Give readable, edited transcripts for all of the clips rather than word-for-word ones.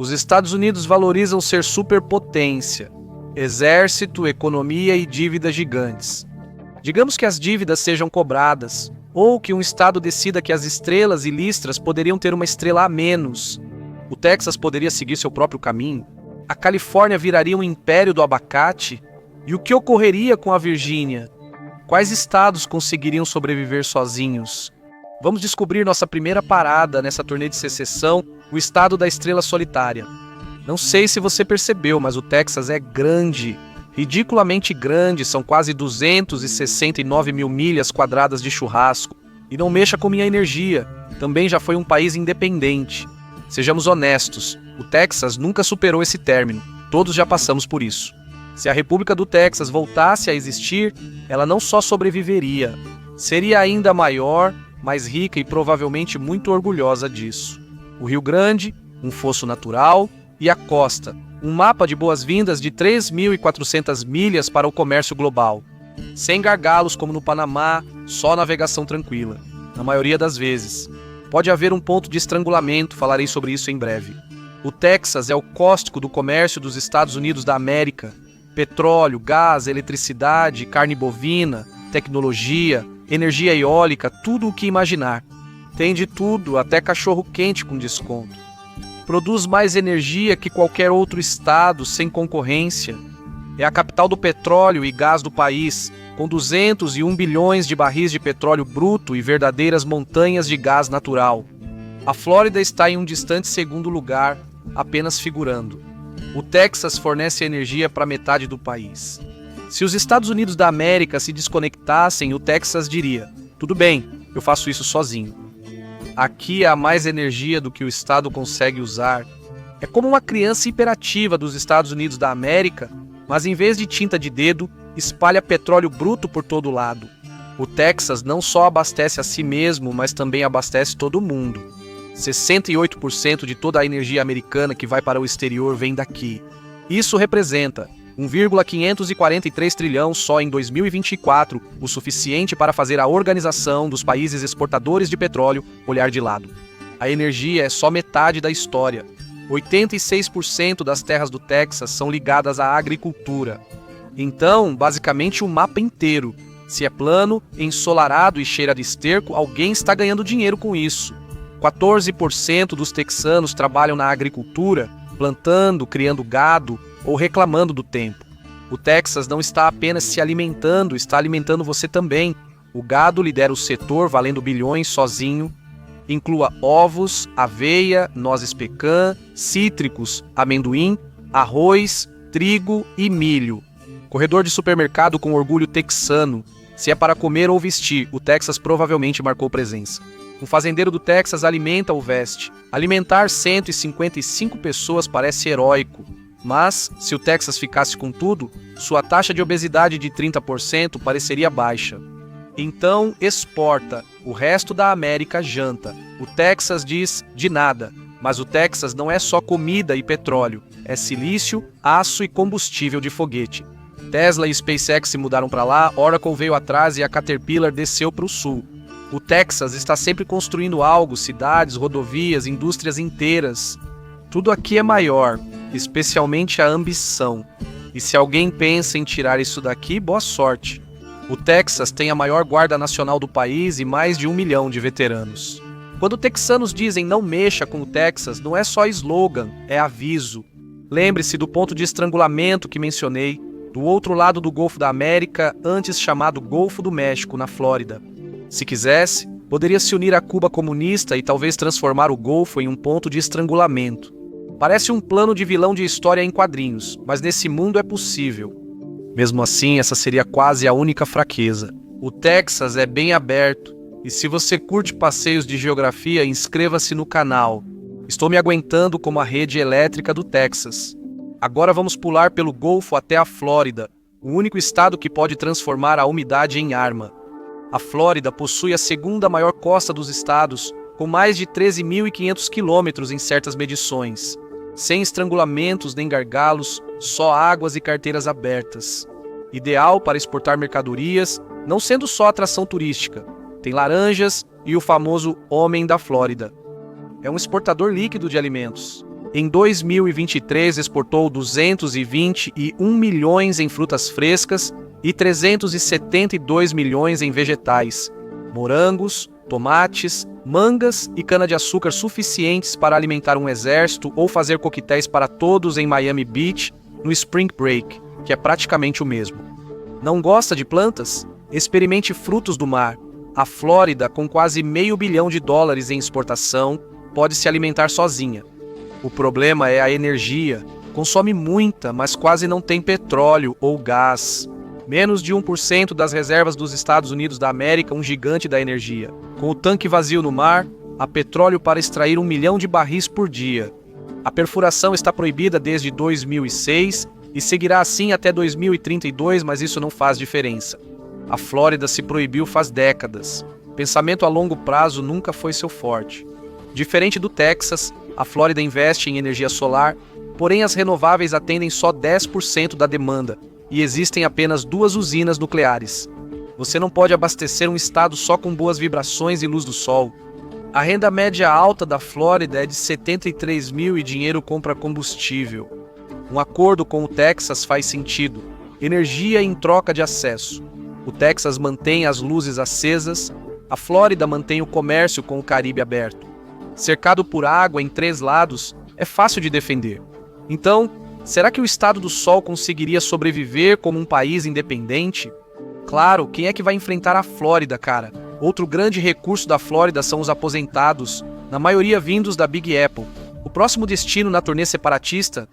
Os Estados Unidos valorizam ser superpotência, exército, economia e dívidas gigantes. Digamos que as dívidas sejam cobradas, ou que um estado decida que as estrelas e listras poderiam ter uma estrela a menos. O Texas poderia seguir seu próprio caminho. A Califórnia viraria um império do abacate. E o que ocorreria com a Virgínia? Quais estados conseguiriam sobreviver sozinhos? Vamos descobrir nossa primeira parada nessa turnê de secessão, o estado da estrela solitária. Não sei se você percebeu, mas o Texas é grande. Ridiculamente grande, são quase 269 mil milhas quadradas de churrasco. E não mexa com minha energia, também já foi um país independente. Sejamos honestos, o Texas nunca superou esse término, todos já passamos por isso. Se a República do Texas voltasse a existir, ela não só sobreviveria, seria ainda maior, mais rica e provavelmente muito orgulhosa disso. O Rio Grande, um fosso natural, e a costa, um mapa de boas-vindas de 3.400 milhas para o comércio global. Sem gargalos como no Panamá, só navegação tranquila, na maioria das vezes. Pode haver um ponto de estrangulamento, falarei sobre isso em breve. O Texas é o cóstico do comércio dos Estados Unidos da América. Petróleo, gás, eletricidade, carne bovina, tecnologia, energia eólica, tudo o que imaginar. Tem de tudo, até cachorro-quente com desconto. Produz mais energia que qualquer outro estado, sem concorrência. É a capital do petróleo e gás do país, com 201 bilhões de barris de petróleo bruto e verdadeiras montanhas de gás natural. A Flórida está em um distante segundo lugar, apenas figurando. O Texas fornece energia para metade do país. Se os Estados Unidos da América se desconectassem, o Texas diria: tudo bem, eu faço isso sozinho. Aqui há mais energia do que o estado consegue usar. É como uma criança hiperativa dos Estados Unidos da América, mas em vez de tinta de dedo, espalha petróleo bruto por todo lado. O Texas não só abastece a si mesmo, mas também abastece todo mundo. 68% de toda a energia americana que vai para o exterior vem daqui. Isso representa 1,543 trilhão só em 2024, o suficiente para fazer a organização dos países exportadores de petróleo olhar de lado. A energia é só metade da história. 86% das terras do Texas são ligadas à agricultura. Então, basicamente o mapa inteiro. Se é plano, ensolarado e cheira de esterco, alguém está ganhando dinheiro com isso. 14% dos texanos trabalham na agricultura, plantando, criando gado ou reclamando do tempo. O Texas não está apenas se alimentando, está alimentando você também. O gado lidera o setor valendo bilhões sozinho. Inclua ovos, aveia, nozes pecan, cítricos, amendoim, arroz, trigo e milho. Corredor de supermercado com orgulho texano. Se é para comer ou vestir, o Texas provavelmente marcou presença. Um fazendeiro do Texas alimenta o veste. Alimentar 155 pessoas parece heróico. Mas, se o Texas ficasse com tudo, sua taxa de obesidade de 30% pareceria baixa. Então, exporta. O resto da América janta. O Texas diz de nada. Mas o Texas não é só comida e petróleo. É silício, aço e combustível de foguete. Tesla e SpaceX se mudaram para lá, Oracle veio atrás e a Caterpillar desceu para o sul. O Texas está sempre construindo algo, cidades, rodovias, indústrias inteiras. Tudo aqui é maior, especialmente a ambição. E se alguém pensa em tirar isso daqui, boa sorte. O Texas tem a maior guarda nacional do país e mais de 1 milhão de veteranos. Quando texanos dizem não mexa com o Texas, não é só slogan, é aviso. Lembre-se do ponto de estrangulamento que mencionei, do outro lado do Golfo da América, antes chamado Golfo do México, na Flórida. Se quisesse, poderia se unir à Cuba comunista e talvez transformar o Golfo em um ponto de estrangulamento. Parece um plano de vilão de história em quadrinhos, mas nesse mundo é possível. Mesmo assim, essa seria quase a única fraqueza. O Texas é bem aberto, e se você curte passeios de geografia, inscreva-se no canal. Estou me aguentando como a rede elétrica do Texas. Agora vamos pular pelo Golfo até a Flórida, o único estado que pode transformar a umidade em arma. A Flórida possui a segunda maior costa dos estados, com mais de 13.500 quilômetros em certas medições. Sem estrangulamentos nem gargalos, só águas e carteiras abertas. Ideal para exportar mercadorias, não sendo só atração turística. Tem laranjas e o famoso Homem da Flórida. É um exportador líquido de alimentos. Em 2023, exportou 221 milhões em frutas frescas e 372 milhões em vegetais, morangos, tomates, mangas e cana-de-açúcar suficientes para alimentar um exército ou fazer coquetéis para todos em Miami Beach no Spring Break, que é praticamente o mesmo. Não gosta de plantas? Experimente frutos do mar. A Flórida, com quase $500 milhão em exportação, pode se alimentar sozinha. O problema é a energia. Consome muita, mas quase não tem petróleo ou gás. Menos de 1% das reservas dos Estados Unidos da América, um gigante da energia. Com o tanque vazio no mar, há petróleo para extrair 1 milhão de barris por dia. A perfuração está proibida desde 2006 e seguirá assim até 2032, mas isso não faz diferença. A Flórida se proibiu faz décadas. Pensamento a longo prazo nunca foi seu forte. Diferente do Texas, a Flórida investe em energia solar, porém as renováveis atendem só 10% da demanda e existem apenas 2 usinas nucleares. Você não pode abastecer um estado só com boas vibrações e luz do sol. A renda média alta da Flórida é de 73 mil e dinheiro compra combustível. Um acordo com o Texas faz sentido. Energia em troca de acesso. O Texas mantém as luzes acesas, a Flórida mantém o comércio com o Caribe aberto. Cercado por água em 3 lados, é fácil de defender. Então, será que o Estado do Sol conseguiria sobreviver como um país independente? Claro, quem é que vai enfrentar a Flórida, cara? Outro grande recurso da Flórida são os aposentados, na maioria vindos da Big Apple. O próximo destino na turnê separatista,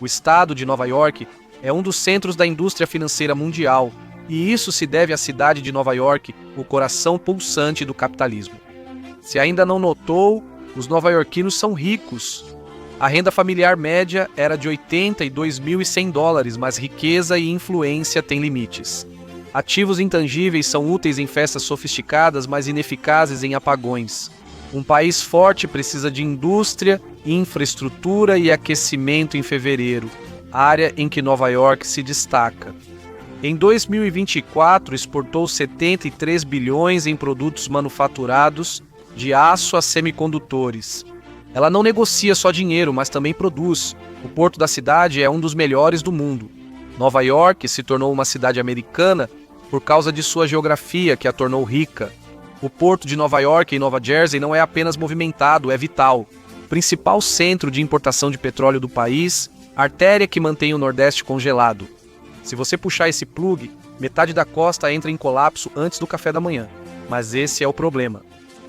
o estado de Nova York, é um dos centros da indústria financeira mundial, e isso se deve à cidade de Nova York, o coração pulsante do capitalismo. Se ainda não notou, os nova-iorquinos são ricos. A renda familiar média era de $82.100, mas riqueza e influência têm limites. Ativos intangíveis são úteis em festas sofisticadas, mas ineficazes em apagões. Um país forte precisa de indústria, infraestrutura e aquecimento em fevereiro, área em que Nova York se destaca. Em 2024, exportou 73 bilhões em produtos manufaturados, de aço a semicondutores. Ela não negocia só dinheiro, mas também produz. O porto da cidade é um dos melhores do mundo. Nova York se tornou uma cidade americana por causa de sua geografia, que a tornou rica. O porto de Nova York em Nova Jersey não é apenas movimentado, é vital. Principal centro de importação de petróleo do país, artéria que mantém o Nordeste congelado. Se você puxar esse plug, metade da costa entra em colapso antes do café da manhã. Mas esse é o problema.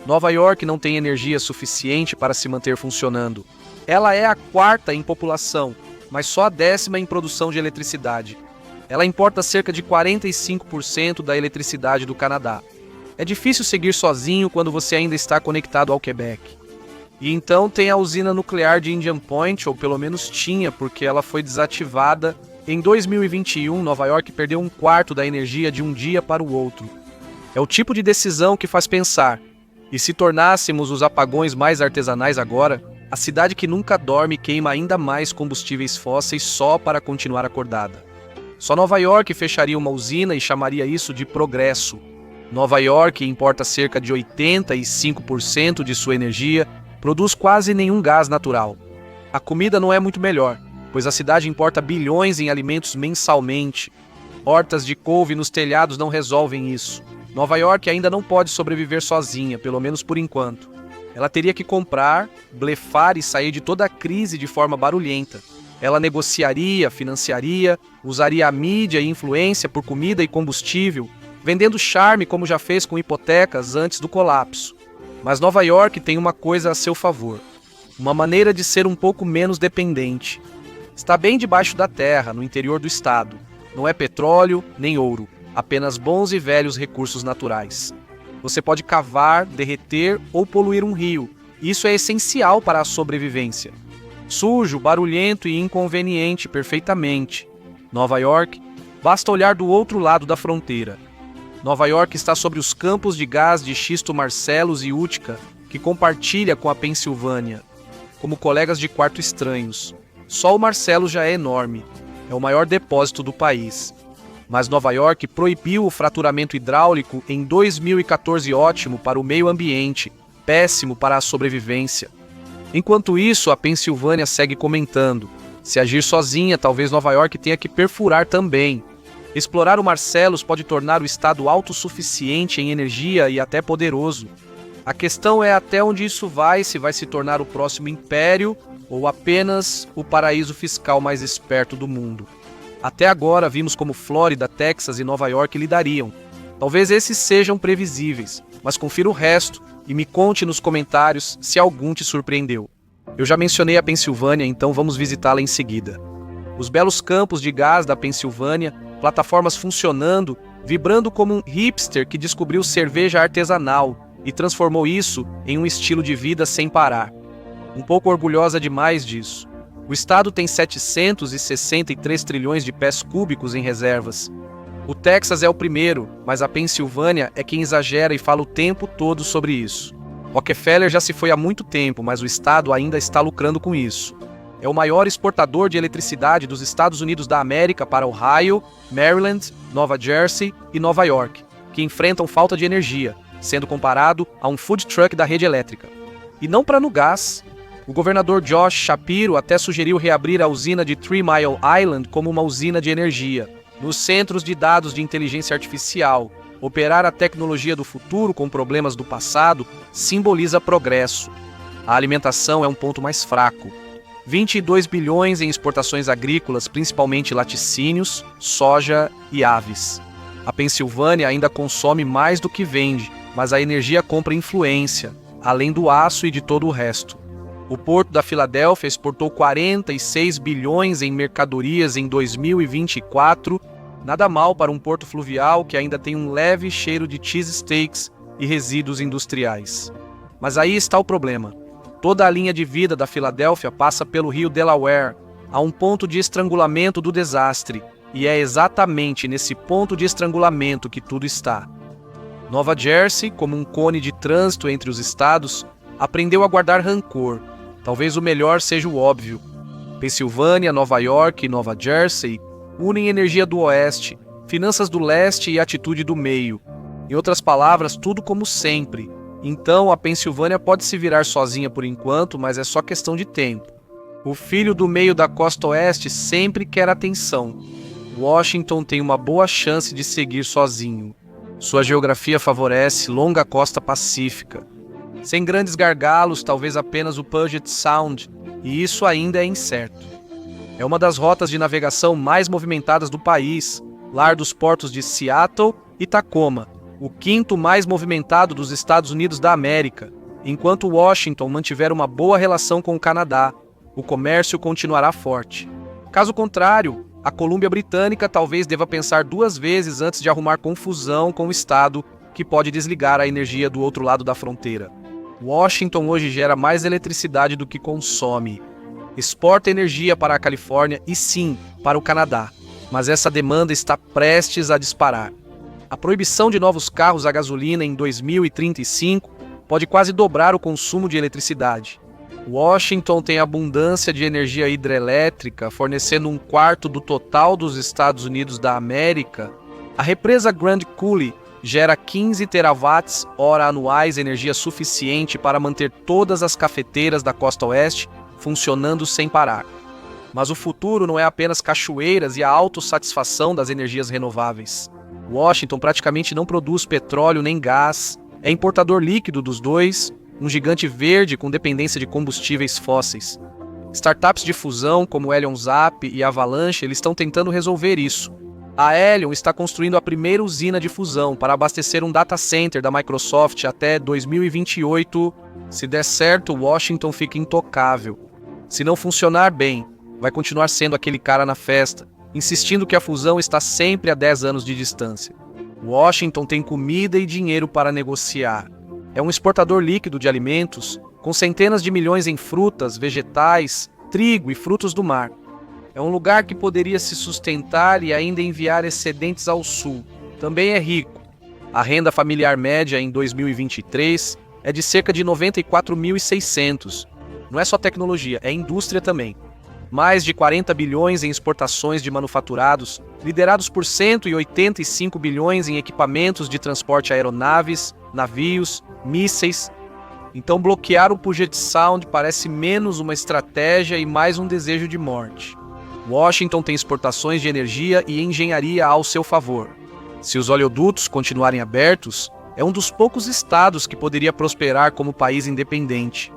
Nova York não tem energia suficiente para se manter funcionando. Ela é a 4ª em população, mas só a 10ª em produção de eletricidade. Ela importa cerca de 45% da eletricidade do Canadá. É difícil seguir sozinho quando você ainda está conectado ao Quebec. E então tem a usina nuclear de Indian Point, ou pelo menos tinha, porque ela foi desativada. Em 2021, Nova York perdeu 1/4 da energia de um dia para o outro. É o tipo de decisão que faz pensar. E se tornássemos os apagões mais artesanais agora, a cidade que nunca dorme queima ainda mais combustíveis fósseis só para continuar acordada. Só Nova York fecharia uma usina e chamaria isso de progresso. Nova York importa cerca de 85% de sua energia, produz quase nenhum gás natural. A comida não é muito melhor, pois a cidade importa bilhões em alimentos mensalmente. Hortas de couve nos telhados não resolvem isso. Nova York ainda não pode sobreviver sozinha, pelo menos por enquanto. Ela teria que comprar, blefar e sair de toda a crise de forma barulhenta. Ela negociaria, financiaria, usaria a mídia e influência por comida e combustível, vendendo charme como já fez com hipotecas antes do colapso. Mas Nova York tem uma coisa a seu favor: uma maneira de ser um pouco menos dependente. Está bem debaixo da terra, no interior do estado. Não é petróleo nem ouro, apenas bons e velhos recursos naturais. Você pode cavar, derreter ou poluir um rio. Isso é essencial para a sobrevivência. Sujo, barulhento e inconveniente perfeitamente. Nova York, basta olhar do outro lado da fronteira. Nova York está sobre os campos de gás de xisto Marcellus e Utica, que compartilha com a Pensilvânia, como colegas de quarto estranhos. Só o Marcellus já é enorme. É o maior depósito do país. Mas Nova York proibiu o fraturamento hidráulico em 2014, ótimo para o meio ambiente, péssimo para a sobrevivência. Enquanto isso, a Pensilvânia segue comentando: se agir sozinha, talvez Nova York tenha que perfurar também. Explorar o Marcellus pode tornar o estado autossuficiente em energia e até poderoso. A questão é até onde isso vai, se vai se tornar o próximo império ou apenas o paraíso fiscal mais esperto do mundo. Até agora vimos como Flórida, Texas e Nova York lidariam. Talvez esses sejam previsíveis, mas confira o resto e me conte nos comentários se algum te surpreendeu. Eu já mencionei a Pensilvânia, então vamos visitá-la em seguida. Os belos campos de gás da Pensilvânia, plataformas funcionando, vibrando como um hipster que descobriu cerveja artesanal e transformou isso em um estilo de vida sem parar. Um pouco orgulhosa demais disso. O estado tem 763 trilhões de pés cúbicos em reservas. O Texas é o primeiro, mas a Pensilvânia é quem exagera e fala o tempo todo sobre isso. Rockefeller já se foi há muito tempo, mas o estado ainda está lucrando com isso. É o maior exportador de eletricidade dos Estados Unidos da América para Ohio, Maryland, Nova Jersey e Nova York, que enfrentam falta de energia, sendo comparado a um food truck da rede elétrica. E não para no gás. O governador Josh Shapiro até sugeriu reabrir a usina de 3 Mile Island como uma usina de energia. Nos centros de dados de inteligência artificial, operar a tecnologia do futuro com problemas do passado simboliza progresso. A alimentação é um ponto mais fraco. 22 bilhões em exportações agrícolas, principalmente laticínios, soja e aves. A Pensilvânia ainda consome mais do que vende, mas a energia compra influência, além do aço e de todo o resto. O Porto da Filadélfia exportou 46 bilhões em mercadorias em 2024, nada mal para um porto fluvial que ainda tem um leve cheiro de cheesesteaks e resíduos industriais. Mas aí está o problema. Toda a linha de vida da Filadélfia passa pelo rio Delaware, a um ponto de estrangulamento do desastre, e é exatamente nesse ponto de estrangulamento que tudo está. Nova Jersey, como um cone de trânsito entre os estados, aprendeu a guardar rancor. Talvez o melhor seja o óbvio. Pensilvânia, Nova York e Nova Jersey unem energia do oeste, finanças do leste e atitude do meio. Em outras palavras, tudo como sempre. Então, a Pensilvânia pode se virar sozinha por enquanto, mas é só questão de tempo. O filho do meio da costa oeste sempre quer atenção. Washington tem uma boa chance de seguir sozinho. Sua geografia favorece longa costa pacífica. Sem grandes gargalos, talvez apenas o Puget Sound, e isso ainda é incerto. É uma das rotas de navegação mais movimentadas do país, lar dos portos de Seattle e Tacoma, o quinto mais movimentado dos Estados Unidos da América. Enquanto Washington mantiver uma boa relação com o Canadá, o comércio continuará forte. Caso contrário, a Colômbia Britânica talvez deva pensar 2 vezes antes de arrumar confusão com o estado que pode desligar a energia do outro lado da fronteira. Washington hoje gera mais eletricidade do que consome. Exporta energia para a Califórnia e sim, para o Canadá. Mas essa demanda está prestes a disparar. A proibição de novos carros a gasolina em 2035 pode quase dobrar o consumo de eletricidade. Washington tem abundância de energia hidrelétrica, fornecendo 1/4 do total dos Estados Unidos da América. A represa Grand Coulee gera 15 terawatts-hora anuais, energia suficiente para manter todas as cafeteiras da costa oeste funcionando sem parar. Mas o futuro não é apenas cachoeiras e a autossatisfação das energias renováveis. Washington praticamente não produz petróleo nem gás, é importador líquido dos dois, um gigante verde com dependência de combustíveis fósseis. Startups de fusão como Helion Zap e Avalanche eles estão tentando resolver isso. A Helion está construindo a primeira usina de fusão para abastecer um data center da Microsoft até 2028. Se der certo, Washington fica intocável. Se não funcionar bem, vai continuar sendo aquele cara na festa, insistindo que a fusão está sempre a 10 anos de distância. Washington tem comida e dinheiro para negociar. É um exportador líquido de alimentos, com centenas de milhões em frutas, vegetais, trigo e frutos do mar. É um lugar que poderia se sustentar e ainda enviar excedentes ao sul. Também é rico. A renda familiar média em 2023 é de cerca de 94.600. Não é só tecnologia, é indústria também. Mais de 40 bilhões em exportações de manufaturados, liderados por 185 bilhões em equipamentos de transporte aeronaves, navios, mísseis. Então bloquear o Puget Sound parece menos uma estratégia e mais um desejo de morte. Washington tem exportações de energia e engenharia ao seu favor. Se os oleodutos continuarem abertos, é um dos poucos estados que poderia prosperar como país independente.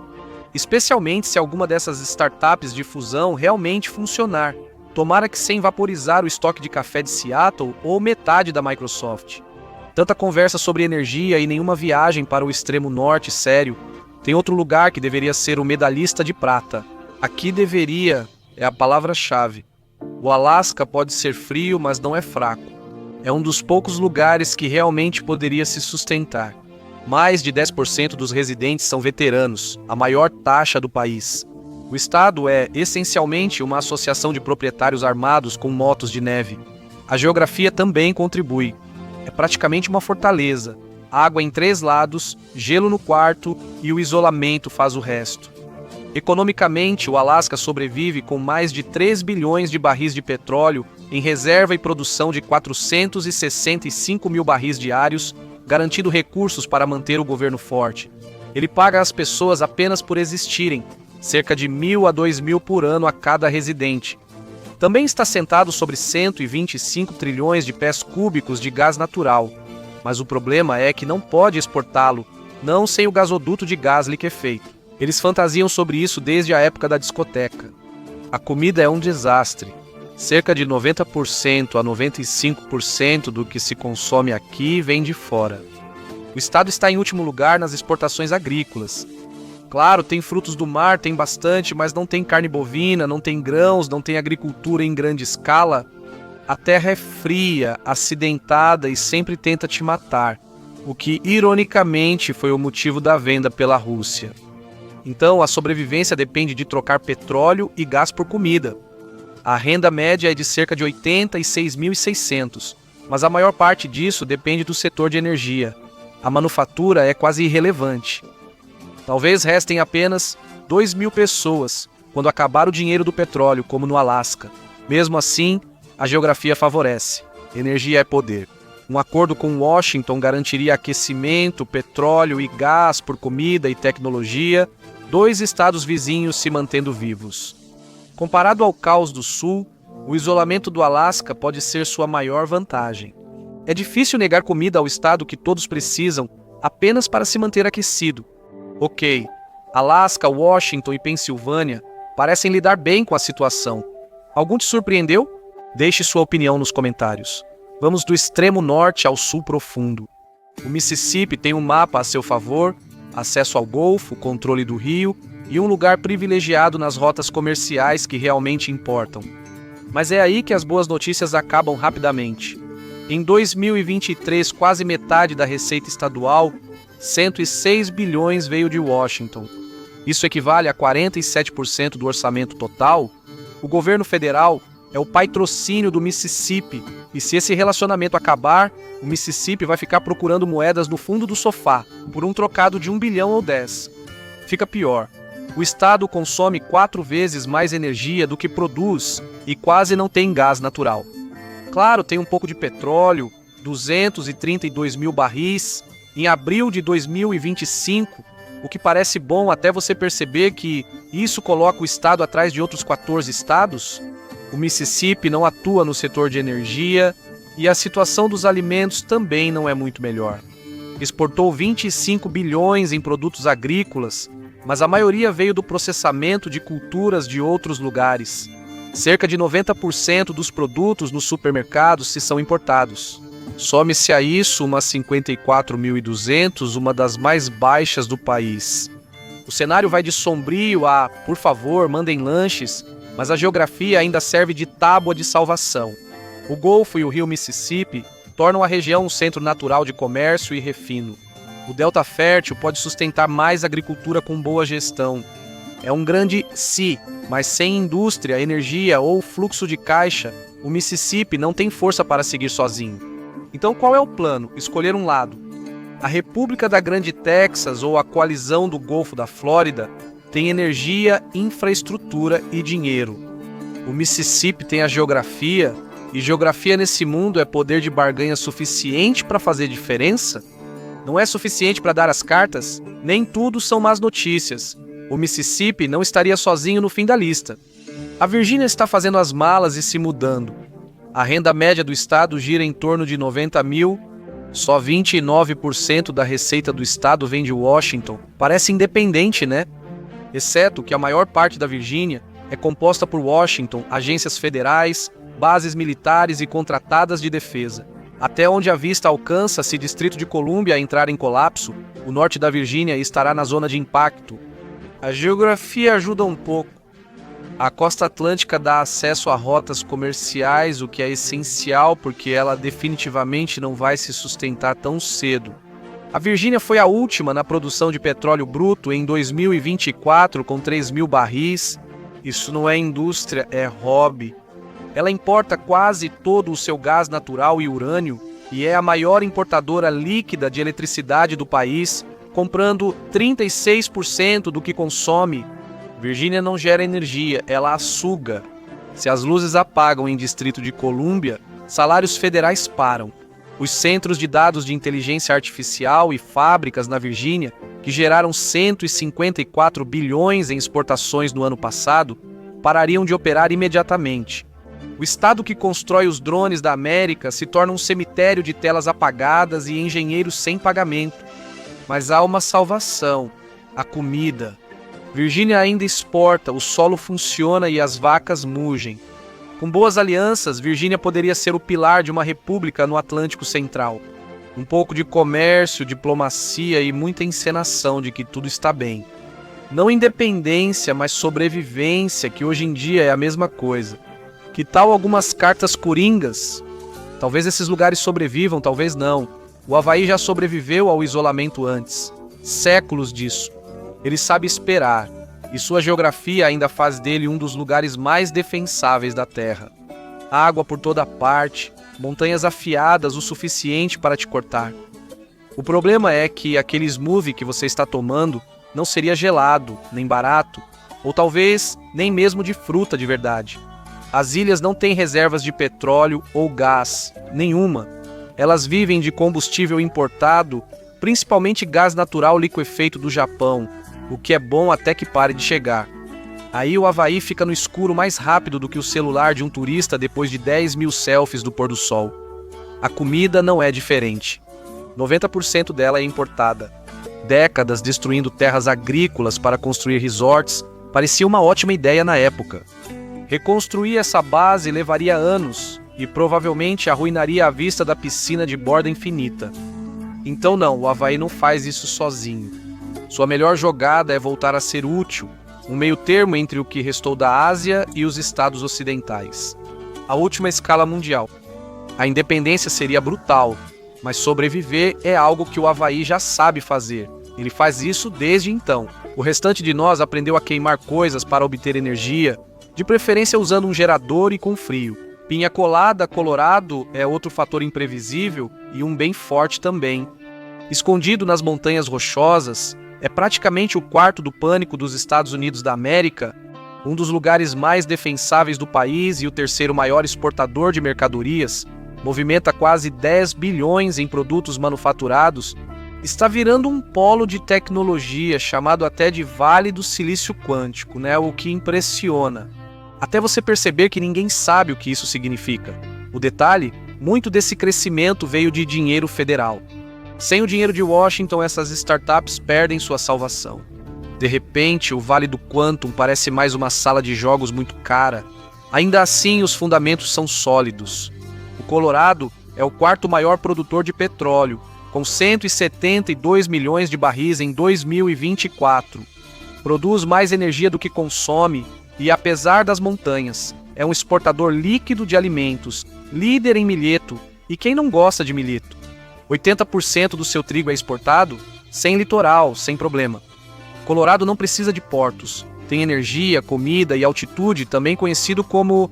Especialmente se alguma dessas startups de fusão realmente funcionar. Tomara que sem vaporizar o estoque de café de Seattle ou metade da Microsoft. Tanta conversa sobre energia e nenhuma viagem para o extremo norte sério. Tem outro lugar que deveria ser o medalhista de prata. Aqui deveria é a palavra-chave. O Alasca pode ser frio, mas não é fraco. É um dos poucos lugares que realmente poderia se sustentar. Mais de 10% dos residentes são veteranos, a maior taxa do país. O estado é, essencialmente, uma associação de proprietários armados com motos de neve. A geografia também contribui. É praticamente uma fortaleza. Água em 3 lados, gelo no quarto e o isolamento faz o resto. Economicamente, o Alasca sobrevive com mais de 3 bilhões de barris de petróleo em reserva e produção de 465 mil barris diários, garantindo recursos para manter o governo forte. Ele paga às pessoas apenas por existirem, cerca de 1.000 a 2.000 por ano a cada residente. Também está sentado sobre 125 trilhões de pés cúbicos de gás natural, mas o problema é que não pode exportá-lo, não sem o gasoduto de gás liquefeito. Eles fantasiam sobre isso desde a época da discoteca. A comida é um desastre. Cerca de 90% a 95% do que se consome aqui vem de fora. O estado está em último lugar nas exportações agrícolas. Claro, tem frutos do mar, tem bastante, mas não tem carne bovina, não tem grãos, não tem agricultura em grande escala. A terra é fria, acidentada e sempre tenta te matar, o que, ironicamente, foi o motivo da venda pela Rússia. Então, a sobrevivência depende de trocar petróleo e gás por comida. A renda média é de cerca de 86.600, mas a maior parte disso depende do setor de energia. A manufatura é quase irrelevante. Talvez restem apenas 2.000 pessoas quando acabar o dinheiro do petróleo, como no Alasca. Mesmo assim, a geografia favorece. Energia é poder. Um acordo com Washington garantiria aquecimento, petróleo e gás por comida e tecnologia, 2 estados vizinhos se mantendo vivos. Comparado ao caos do Sul, o isolamento do Alasca pode ser sua maior vantagem. É difícil negar comida ao estado que todos precisam apenas para se manter aquecido. Ok, Alasca, Washington e Pensilvânia parecem lidar bem com a situação. Algum te surpreendeu? Deixe sua opinião nos comentários. Vamos do extremo norte ao sul profundo. O Mississippi tem um mapa a seu favor, acesso ao Golfo, controle do rio e um lugar privilegiado nas rotas comerciais que realmente importam. Mas é aí que as boas notícias acabam rapidamente. Em 2023, quase metade da receita estadual, 106 bilhões, veio de Washington. Isso equivale a 47% do orçamento total. O governo federal é o patrocínio do Mississippi, e se esse relacionamento acabar, o Mississippi vai ficar procurando moedas no fundo do sofá, por um trocado de 1 bilhão ou 10. Fica pior. O estado consome 4 vezes mais energia do que produz e quase não tem gás natural. Claro, tem um pouco de petróleo, 232 mil barris, em abril de 2025, o que parece bom até você perceber que isso coloca o estado atrás de outros 14 estados. O Mississippi não atua no setor de energia e a situação dos alimentos também não é muito melhor. Exportou 25 bilhões em produtos agrícolas, mas a maioria veio do processamento de culturas de outros lugares. Cerca de 90% dos produtos nos supermercados se são importados. Some-se a isso umas 54.200, uma das mais baixas do país. O cenário vai de sombrio a, por favor, mandem lanches, mas a geografia ainda serve de tábua de salvação. O Golfo e o rio Mississippi tornam a região um centro natural de comércio e refino. O delta fértil pode sustentar mais agricultura com boa gestão. É um grande se, mas sem indústria, energia ou fluxo de caixa, o Mississippi não tem força para seguir sozinho. Então qual é o plano? Escolher um lado. A República da Grande Texas ou a coalizão do Golfo da Flórida tem energia, infraestrutura e dinheiro. O Mississippi tem a geografia, e geografia nesse mundo é poder de barganha suficiente para fazer diferença? Não é suficiente para dar as cartas? Nem tudo são más notícias. O Mississippi não estaria sozinho no fim da lista. A Virgínia está fazendo as malas e se mudando. A renda média do estado gira em torno de 90 mil. Só 29% da receita do estado vem de Washington. Parece independente, né? Exceto que a maior parte da Virgínia é composta por Washington, agências federais, bases militares e contratadas de defesa. Até onde a vista alcança, se o Distrito de Colômbia entrar em colapso, o norte da Virgínia estará na zona de impacto. A geografia ajuda um pouco. A costa atlântica dá acesso a rotas comerciais, o que é essencial porque ela definitivamente não vai se sustentar tão cedo. A Virgínia foi a última na produção de petróleo bruto em 2024, com 3 mil barris. Isso não é indústria, é hobby. Ela importa quase todo o seu gás natural e urânio e é a maior importadora líquida de eletricidade do país, comprando 36% do que consome. Virgínia não gera energia, ela a suga. Se as luzes apagam em Distrito de Colômbia, salários federais param. Os centros de dados de inteligência artificial e fábricas na Virgínia, que geraram 154 bilhões em exportações no ano passado, parariam de operar imediatamente. O estado que constrói os drones da América se torna um cemitério de telas apagadas e engenheiros sem pagamento. Mas há uma salvação: a comida. Virgínia ainda exporta, o solo funciona e as vacas mugem. Com boas alianças, Virgínia poderia ser o pilar de uma república no Atlântico Central. Um pouco de comércio, diplomacia e muita encenação de que tudo está bem. Não independência, mas sobrevivência, que hoje em dia é a mesma coisa. Que tal algumas cartas coringas? Talvez esses lugares sobrevivam, talvez não. O Havaí já sobreviveu ao isolamento antes. Séculos disso. Ele sabe esperar, e sua geografia ainda faz dele um dos lugares mais defensáveis da Terra. Água por toda parte, montanhas afiadas o suficiente para te cortar. O problema é que aquele smoothie que você está tomando não seria gelado, nem barato, ou talvez nem mesmo de fruta de verdade. As ilhas não têm reservas de petróleo ou gás, nenhuma. Elas vivem de combustível importado, principalmente gás natural liquefeito do Japão, o que é bom até que pare de chegar. Aí o Havaí fica no escuro mais rápido do que o celular de um turista depois de 10 mil selfies do pôr do sol. A comida não é diferente. 90% dela é importada. Décadas destruindo terras agrícolas para construir resorts parecia uma ótima ideia na época. Reconstruir essa base levaria anos e provavelmente arruinaria a vista da piscina de borda infinita. Então não, o Havaí não faz isso sozinho. Sua melhor jogada é voltar a ser útil, um meio termo entre o que restou da Ásia e os estados ocidentais. A última escala mundial. A independência seria brutal, mas sobreviver é algo que o Havaí já sabe fazer. Ele faz isso desde então. O restante de nós aprendeu a queimar coisas para obter energia, de preferência usando um gerador e com frio. Pinha colada, Colorado, é outro fator imprevisível e um bem forte também. Escondido nas montanhas rochosas, é praticamente o quarto do pânico dos Estados Unidos da América, um dos lugares mais defensáveis do país e o terceiro maior exportador de mercadorias, movimenta quase 10 bilhões em produtos manufaturados, está virando um polo de tecnologia chamado até de Vale do Silício Quântico, né? O que impressiona. Até você perceber que ninguém sabe o que isso significa. O detalhe, muito desse crescimento veio de dinheiro federal. Sem o dinheiro de Washington, essas startups perdem sua salvação. De repente, o Vale do Quantum parece mais uma sala de jogos muito cara. Ainda assim, os fundamentos são sólidos. O Colorado é o quarto maior produtor de petróleo, com 172 milhões de barris em 2024. Produz mais energia do que consome e, apesar das montanhas, é um exportador líquido de alimentos, líder em milheto. E quem não gosta de milheto? 80% do seu trigo é exportado, sem litoral, sem problema. Colorado não precisa de portos. Tem energia, comida e altitude, também conhecido como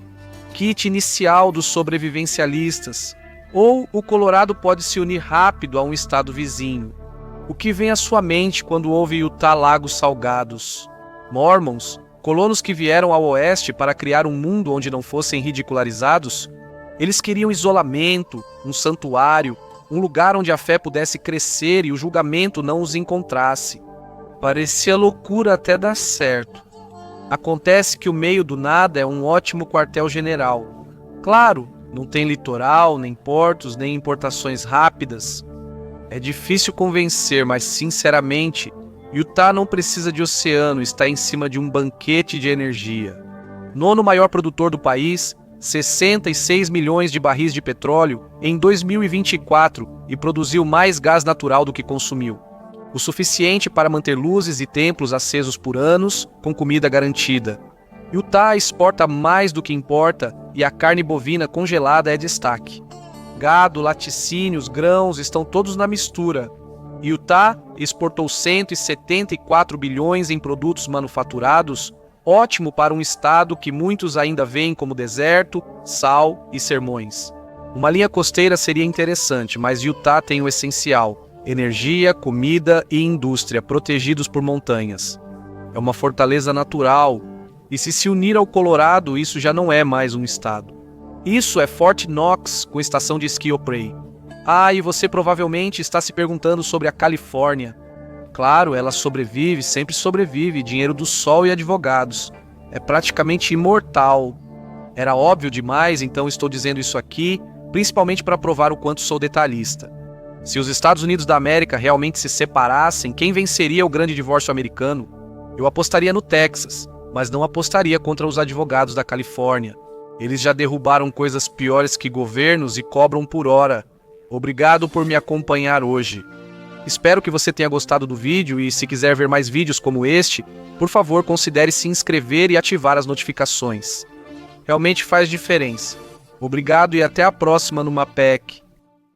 kit inicial dos sobrevivencialistas. Ou o Colorado pode se unir rápido a um estado vizinho. O que vem à sua mente quando ouve Utah Lagos Salgados? Mormons, colonos que vieram ao oeste para criar um mundo onde não fossem ridicularizados? Eles queriam isolamento, um santuário, um lugar onde a fé pudesse crescer e o julgamento não os encontrasse. Parecia loucura até dar certo. Acontece que o meio do nada é um ótimo quartel-general. Claro, não tem litoral, nem portos, nem importações rápidas. É difícil convencer, mas sinceramente, Utah não precisa de oceano, está em cima de um banquete de energia. Nono maior produtor do país, 66 milhões de barris de petróleo em 2024 e produziu mais gás natural do que consumiu. O suficiente para manter luzes e templos acesos por anos, com comida garantida. Utah exporta mais do que importa e a carne bovina congelada é destaque. Gado, laticínios, grãos estão todos na mistura. Utah exportou 174 bilhões em produtos manufaturados, ótimo para um estado que muitos ainda veem como deserto, sal e sermões. Uma linha costeira seria interessante, mas Utah tem o essencial: energia, comida e indústria protegidos por montanhas. É uma fortaleza natural, e se unir ao Colorado, isso já não é mais um estado. Isso é Fort Knox com estação de esqui Opry. E você provavelmente está se perguntando sobre a Califórnia. Claro, ela sobrevive, sempre sobrevive, dinheiro do sol e advogados. É praticamente imortal. Era óbvio demais, então estou dizendo isso aqui, principalmente para provar o quanto sou detalhista. Se os Estados Unidos da América realmente se separassem, quem venceria o grande divórcio americano? Eu apostaria no Texas, mas não apostaria contra os advogados da Califórnia. Eles já derrubaram coisas piores que governos e cobram por hora. Obrigado por me acompanhar hoje. Espero que você tenha gostado do vídeo e, se quiser ver mais vídeos como este, por favor considere se inscrever e ativar as notificações. Realmente faz diferença. Obrigado e até a próxima no Mapec.